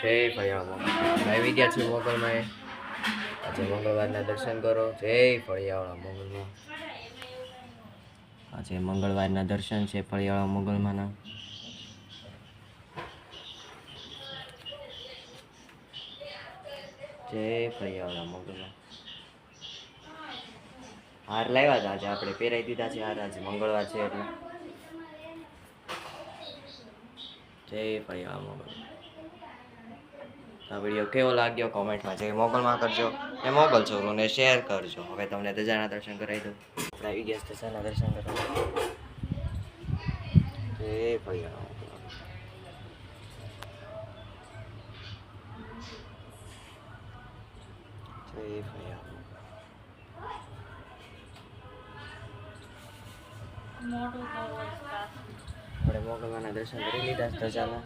જય ફળિયાળા આવી ગયા છીએ મોગલમાં. આજે મંગળવારના દર્શન કરો. જય ફળિયાળા મોગલમાં. આજે મંગળવારના દર્શન છે ફળિયાળા મોગલમાંના. જય ફળિયાળા મોગલમાં. હાર લાવ્યા હતા આજે આપણે પહેરાવી દીધા છે હાર. આજે મંગળવાર છે એટલે જય ફળિયાળા મોગલ. આ વિડીયો કેવો લાગ્યો કોમેન્ટમાં જય મોગલમાં કરજો. એ મોગલ છોકરોને શેર કરજો. હવે તમને ધજાના દર્શન કરાવી દઉં. આપણે આવી ગયા ધજાના દર્શન કરવા. જય ફળિયાળા મોગલ. જય ફળિયાળા. આપણે મોગલમાંના દર્શન કરી લીધા ધજાના.